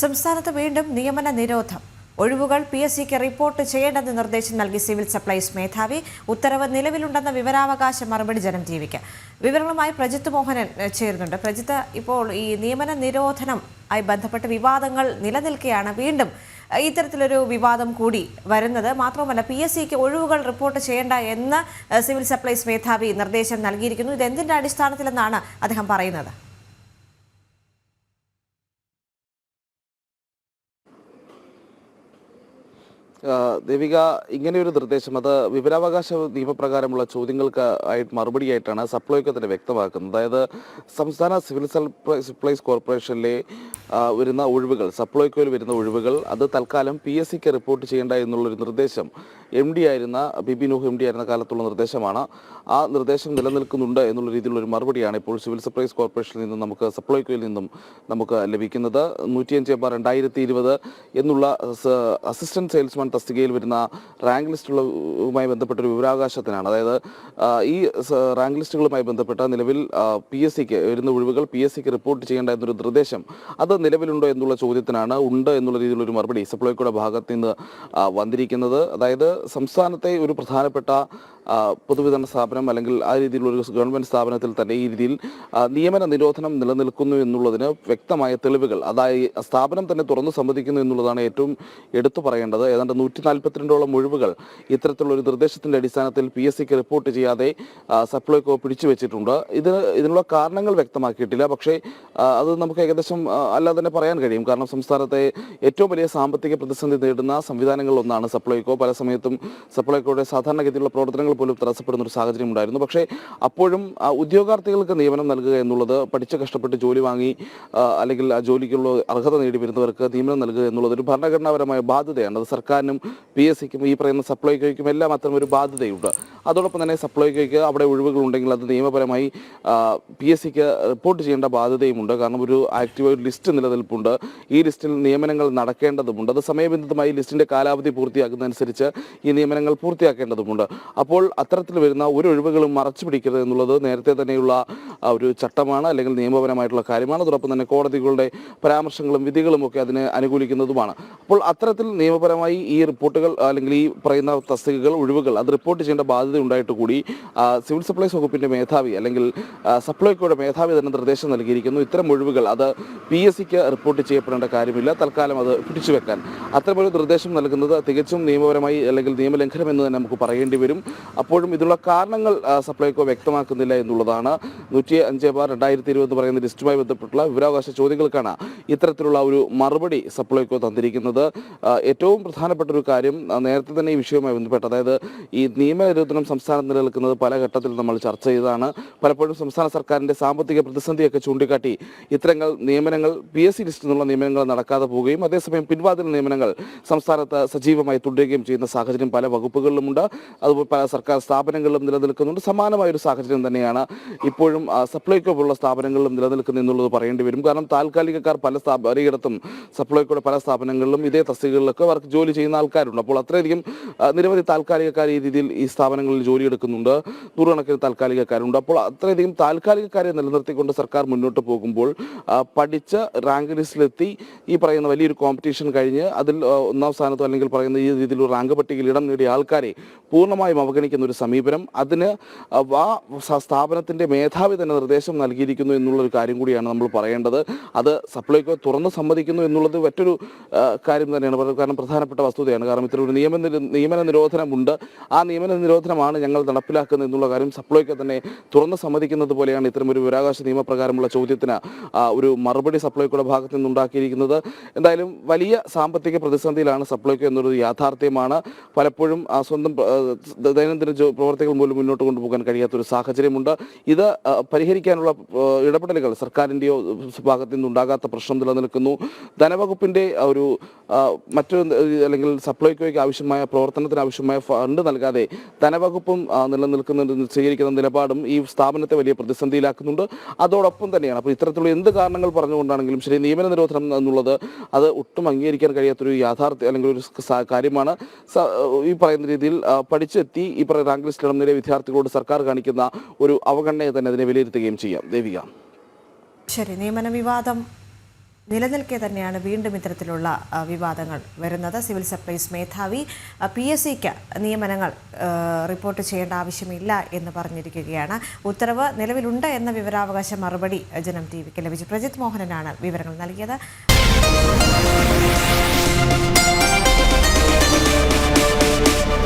സംസ്ഥാനത്ത് വീണ്ടും നിയമന നിരോധം. ഒഴിവുകൾ PSCക്ക് റിപ്പോർട്ട് ചെയ്യേണ്ടെന്ന് നിർദ്ദേശം നൽകി സിവിൽ സപ്ലൈസ് മേധാവി. ഉത്തരവ് നിലവിലുണ്ടെന്ന വിവരാവകാശ മറുപടി ജനം ടിവിക്ക്. വിവരങ്ങളുമായി പ്രജിത്ത് മോഹനൻ ചേരുന്നുണ്ട്. പ്രജിത്ത്, ഇപ്പോൾ ഈ നിയമന നിരോധനം ആയി ബന്ധപ്പെട്ട് വിവാദങ്ങൾ നിലനിൽക്കുകയാണ്. വീണ്ടും ഇത്തരത്തിലൊരു വിവാദം കൂടി വരുന്നത് മാത്രമല്ല, PSCക്ക് ഒഴിവുകൾ റിപ്പോർട്ട് ചെയ്യേണ്ട എന്ന് സിവിൽ സപ്ലൈസ് മേധാവി നിർദ്ദേശം നൽകിയിരിക്കുന്നു. ഇത് എന്തിന്റെ അടിസ്ഥാനത്തിലെന്നാണ് അദ്ദേഹം പറയുന്നത്? ദേവിക, ഇങ്ങനെയൊരു നിർദ്ദേശം അത് വിവരാവകാശ നിയമപ്രകാരമുള്ള ചോദ്യങ്ങൾക്ക് ആയിട്ട് മറുപടിയായിട്ടാണ് സപ്ലൈകോ തന്നെ വ്യക്തമാക്കുന്നത്. അതായത് സംസ്ഥാന സിവിൽ സപ്ലൈസ് കോർപ്പറേഷനിലെ വരുന്ന ഒഴിവുകൾ, സപ്ലൈകോയിൽ വരുന്ന ഒഴിവുകൾ അത് തൽക്കാലം PSCക്ക് റിപ്പോർട്ട് ചെയ്യേണ്ട എന്നുള്ളൊരു നിർദ്ദേശം MD ആയിരുന്ന ബിബി നൂഹ് MD ആയിരുന്ന കാലത്തുള്ള നിർദ്ദേശമാണ്. ആ നിർദ്ദേശം നിലനിൽക്കുന്നുണ്ട് എന്നുള്ള രീതിയിലുള്ളൊരു മറുപടിയാണ് ഇപ്പോൾ സിവിൽ സപ്ലൈസ് കോർപ്പറേഷനിൽ നിന്നും സപ്ലൈകോയിൽ നിന്നും നമുക്ക് ലഭിക്കുന്നത്. 105/2020 എന്നുള്ള അസിസ്റ്റന്റ് സെയിൽസ്മാൻ തസ്തികയിൽ വരുന്ന റാങ്ക് ലിസ്റ്റുകളുമായി ബന്ധപ്പെട്ടൊരു വിവരാവകാശത്തിനാണ്. അതായത് ഈ റാങ്ക് ലിസ്റ്റുകളുമായി ബന്ധപ്പെട്ട നിലവിൽ PSCക്ക് വരുന്ന ഒഴിവുകൾ PSCക്ക് റിപ്പോർട്ട് ചെയ്യേണ്ട എന്നൊരു നിർദ്ദേശം അത് നിലവിലുണ്ടോ എന്നുള്ള ചോദ്യത്തിനാണ് ഉണ്ട് എന്നുള്ള രീതിയിലൊരു മറുപടി സപ്ലൈകോയുടെ ഭാഗത്ത് നിന്ന് വന്നിരിക്കുന്നത്. അതായത് സംസ്ഥാനത്തെ ഒരു പ്രധാനപ്പെട്ട പൊതുവിതരണ സ്ഥാപനം അല്ലെങ്കിൽ ആ രീതിയിലുള്ള ഒരു ഗവൺമെൻറ് സ്ഥാപനത്തിൽ തന്നെ ഈ രീതിയിൽ നിയമന നിരോധനം നിലനിൽക്കുന്നു എന്നുള്ളതിന് വ്യക്തമായ തെളിവുകൾ, അതായത് സ്ഥാപനം തന്നെ തുറന്നു സമ്മതിക്കുന്നു എന്നുള്ളതാണ് ഏറ്റവും എടുത്തു പറയേണ്ടത്. ഏതാണ്ട് 142ഓളം ഒഴിവുകൾ ഇത്തരത്തിലുള്ളൊരു നിർദ്ദേശത്തിൻ്റെ അടിസ്ഥാനത്തിൽ PSCക്ക് റിപ്പോർട്ട് ചെയ്യാതെ സപ്ലൈകോ പിടിച്ചു വെച്ചിട്ടുണ്ട്. ഇതിനുള്ള കാരണങ്ങൾ വ്യക്തമാക്കിയിട്ടില്ല. പക്ഷേ അത് നമുക്ക് ഏകദേശം അല്ലാതെ തന്നെ പറയാൻ കഴിയും. കാരണം സംസ്ഥാനത്തെ ഏറ്റവും വലിയ സാമ്പത്തിക പ്രതിസന്ധി നേരിടുന്ന സംവിധാനങ്ങളിലൊന്നാണ് സപ്ലൈകോ. പല സമയത്തും സപ്ലൈകോയുടെ സാധാരണഗതിയിലുള്ള പ്രവർത്തനങ്ങൾ പോലും തടസ്സപ്പെടുന്ന ഒരു സാഹചര്യം ഉണ്ടായിരുന്നു. പക്ഷേ അപ്പോഴും ഉദ്യോഗാർത്ഥികൾക്ക് നിയമനം നൽകുക എന്നുള്ളത്, പഠിച്ച് കഷ്ടപ്പെട്ട് ജോലി വാങ്ങി അല്ലെങ്കിൽ ആ ജോലിക്കുള്ള അർഹത നേടി വരുന്നവർക്ക് നിയമനം നൽകുക എന്നുള്ളത് ഒരു ഭരണഘടനാപരമായ ബാധ്യതയാണ്. അത് സർക്കാരിനും PSCക്കും ഈ പറയുന്ന സപ്ലൈകോയ്ക്കും എല്ലാം അത്തരം ഒരു ബാധ്യതയുണ്ട്. അതോടൊപ്പം തന്നെ സപ്ലൈകോയ്ക്ക് അവിടെ ഒഴിവുകൾ ഉണ്ടെങ്കിൽ അത് നിയമപരമായി PSCക്ക് റിപ്പോർട്ട് ചെയ്യേണ്ട ബാധ്യതയുമുണ്ട്. കാരണം ഒരു ആക്റ്റീവ് ലിസ്റ്റ് നിലനിൽപ്പുണ്ട്. ഈ ലിസ്റ്റിൽ നിയമനങ്ങൾ നടക്കേണ്ടതുമുണ്ട്. അത് സമയബന്ധിതമായി ലിസ്റ്റിന്റെ കാലാവധി പൂർത്തിയാക്കുന്നതനുസരിച്ച് ഈ നിയമനങ്ങൾ പൂർത്തിയാക്കേണ്ടതുമുണ്ട്. അപ്പോൾ അത്തരത്തിൽ വരുന്ന ഒരു ഒഴിവുകളും മറച്ചു പിടിക്കരുത് എന്നുള്ളത് നേരത്തെ തന്നെയുള്ള ഒരു ചട്ടമാണ്, അല്ലെങ്കിൽ നിയമപരമായിട്ടുള്ള കാര്യമാണ്. അതോടൊപ്പം തന്നെ കോടതികളുടെ പരാമർശങ്ങളും വിധികളും ഒക്കെ അതിനെ അനുകൂലിക്കുന്നതുമാണ്. അപ്പോൾ അത്തരത്തിൽ നിയമപരമായി ഈ റിപ്പോർട്ടുകൾ അല്ലെങ്കിൽ ഈ പറയുന്ന തസ്തികകൾ, ഒഴിവുകൾ അത് റിപ്പോർട്ട് ചെയ്യേണ്ട ബാധ്യത ഉണ്ടായിട്ട് കൂടി സിവിൽ സപ്ലൈസ് വകുപ്പിന്റെ മേധാവി അല്ലെങ്കിൽ സപ്ലൈകോയുടെ മേധാവി തന്നെ നിർദ്ദേശം നൽകിയിരിക്കുന്നു. ഇത്തരം ഒഴിവുകൾ അത് PSCക്ക് റിപ്പോർട്ട് ചെയ്യപ്പെടേണ്ട കാര്യമില്ല, തൽക്കാലം അത് പിടിച്ചുവെക്കാൻ. അത്തരമൊരു നിർദ്ദേശം നൽകുന്നത് തികച്ചും നിയമപരമായി അല്ലെങ്കിൽ നിയമലംഘനം എന്ന് തന്നെ നമുക്ക് പറയേണ്ടി വരും. അപ്പോഴും ഇതിനുള്ള കാരണങ്ങൾ സപ്ലൈകോ വ്യക്തമാക്കുന്നില്ല എന്നുള്ളതാണ്. 105/2020 പറയുന്ന ലിസ്റ്റുമായി ബന്ധപ്പെട്ടുള്ള വിവരാവകാശ ചോദ്യങ്ങൾക്കാണ് ഇത്തരത്തിലുള്ള ഒരു മറുപടി സപ്ലൈകോ തന്നിരിക്കുന്നത്. ഏറ്റവും പ്രധാനപ്പെട്ട ഒരു കാര്യം, നേരത്തെ തന്നെ ഈ വിഷയവുമായി ബന്ധപ്പെട്ട്, അതായത് ഈ നിയമന നിരോധനം സംസ്ഥാനത്ത് നിലനിൽക്കുന്നത് പല ഘട്ടത്തിൽ നമ്മൾ ചർച്ച ചെയ്തതാണ്. പലപ്പോഴും സംസ്ഥാന സർക്കാരിൻ്റെ സാമ്പത്തിക പ്രതിസന്ധിയൊക്കെ ചൂണ്ടിക്കാട്ടി ഇത്തരങ്ങൾ നിയമനങ്ങൾ PSC ലിസ്റ്റിൽ നിന്നുള്ള നിയമനങ്ങൾ നടക്കാതെ പോവുകയും അതേസമയം പിൻവാതിൽ നിയമനങ്ങൾ സംസ്ഥാനത്ത് സജീവമായി തുടരുകയും ചെയ്യുന്ന സാഹചര്യം പല വകുപ്പുകളിലുമുണ്ട്. അതുപോലെ പല സർക്കാർ സ്ഥാപനങ്ങളിലും നിലനിൽക്കുന്നുണ്ട്. സമാനമായൊരു സാഹചര്യം തന്നെയാണ് ഇപ്പോഴും സപ്ലൈകോ പോലുള്ള സ്ഥാപനങ്ങളിലും നിലനിൽക്കുന്നു എന്നുള്ളത് പറയേണ്ടി വരും. കാരണം താൽക്കാലികക്കാർ പലയിടത്തും സപ്ലൈകോയുടെ പല സ്ഥാപനങ്ങളിലും ഇതേ തസ്തികകളിലൊക്കെ അവർക്ക് ജോലി ചെയ്യുന്ന ആൾക്കാരുണ്ട്. അപ്പോൾ അത്രയധികം നിരവധി താൽക്കാലികക്കാർ ഈ രീതിയിൽ ഈ സ്ഥാപനങ്ങളിൽ ജോലി എടുക്കുന്നുണ്ട്. നൂറുകണക്കിന് താൽക്കാലികക്കാരുണ്ട്. അപ്പോൾ അത്രയധികം താൽക്കാലികക്കാരെ നിലനിർത്തിക്കൊണ്ട് സർക്കാർ മുന്നോട്ട് പോകുമ്പോൾ പഠിച്ച് റാങ്ക് ലിസ്റ്റിലെത്തി ഈ പറയുന്ന വലിയൊരു കോമ്പറ്റീഷൻ കഴിഞ്ഞ് അതിൽ ഒന്നാം സ്ഥാനത്തോ അല്ലെങ്കിൽ പറയുന്ന ഈ രീതിയിൽ റാങ്ക് പട്ടികയിൽ ഇടം നേടിയ ആൾക്കാരെ പൂർണ്ണമായും അവഗണിക്കുന്ന ഒരു സമീപനം, അതിന് ആ സ്ഥാപനത്തിൻ്റെ മേധാവി തന്നെ നിർദ്ദേശം നൽകിയിരിക്കുന്നു എന്നുള്ളൊരു കാര്യം കൂടിയാണ് നമ്മൾ പറയേണ്ടത്. അത് സപ്ലൈകോ തുറന്ന് സമ്മതിക്കുന്നു എന്നുള്ളത് മറ്റൊരു കാര്യം തന്നെയാണ്. കാരണം പ്രധാനപ്പെട്ട വസ്തുതയാണ്. കാരണം ഇത്തരം ഒരു നിയമന നിരോധനമുണ്ട്. ആ നിയമന നിരോധനമാണ് ഞങ്ങൾ നടപ്പിലാക്കുന്നത് എന്നുള്ള കാര്യം സപ്ലൈകോ തന്നെ തുറന്ന് സമ്മതിക്കുന്നത് പോലെയാണ് ഇത്തരം ഒരു വിവരാവകാശ നിയമപ്രകാരമുള്ള ചോദ്യത്തിന് ഒരു മറുപടി സപ്ലൈകോയുടെ ഭാഗത്ത് നിന്നുണ്ടാക്കിയിരിക്കുന്നത്. എന്തായാലും വലിയ സാമ്പത്തിക പ്രതിസന്ധിയിലാണ് സപ്ലൈകോ എന്നൊരു യാഥാർത്ഥ്യമാണ്. പലപ്പോഴും സ്വന്തം ദൈനംദിന പ്രവർത്തികൾ മൂലം മുന്നോട്ട് കൊണ്ടുപോകാൻ കഴിയാത്തൊരു സാഹചര്യമുണ്ട്. ഇത് പരിഹരിക്കാനുള്ള ഇടപെടലുകൾ സർക്കാരിൻ്റെയോ ഭാഗത്തു നിന്നുണ്ടാകാത്ത പ്രശ്നം നിലനിൽക്കുന്നു. ധനവകുപ്പിൻ്റെ ഒരു മറ്റൊരു അല്ലെങ്കിൽ സപ്ലൈകോയ്ക്ക് ആവശ്യമായ പ്രവർത്തനത്തിന് ആവശ്യമായ ഫണ്ട് നൽകാതെ ധനവകുപ്പും സ്വീകരിക്കുന്ന നിലപാടും ഈ സ്ഥാപനത്തെ വലിയ പ്രതിസന്ധിയിലാക്കുന്നുണ്ട്. അതോടൊപ്പം തന്നെയാണ് അപ്പോൾ ഇത്തരത്തിലുള്ള എന്ത് കാരണങ്ങൾ പറഞ്ഞുകൊണ്ടാണെങ്കിലും ശരി, നിയമന നിരോധനം എന്നുള്ളത് അത് ഒട്ടും അംഗീകരിക്കാൻ കഴിയാത്തൊരു യാഥാർത്ഥ്യം അല്ലെങ്കിൽ ഒരു കാര്യമാണ്. ഈ പറയുന്ന രീതിയിൽ പഠിച്ചെത്തി ഈ പറയുന്ന റാങ്ക് ലിസ്റ്റിൽ ഇടം നേടിയ വിദ്യാർത്ഥികളോട് സർക്കാർ കാണിക്കുന്ന ഒരു അവഗണനയെ തന്നെ അതിനെ വിലയിരുത്തുകയും ചെയ്യാം. ദേവിക, ശരി, നിയമന വിവാദം നിലനിൽക്കെ തന്നെയാണ് വീണ്ടും ഇത്തരത്തിലുള്ള വിവാദങ്ങൾ വരുന്നത്. സിവിൽ സപ്ലൈസ് മേധാവി PSCക്ക് നിയമനങ്ങൾ റിപ്പോർട്ട് ചെയ്യേണ്ട ആവശ്യമില്ല എന്ന് പറഞ്ഞിരിക്കുകയാണ്. ഉത്തരവ് നിലവിലുണ്ട് എന്ന വിവരാവകാശ മറുപടി ജനം TVക്ക് ലഭിച്ചു. പ്രജിത് മോഹനനാണ് വിവരങ്ങൾ നൽകിയത്.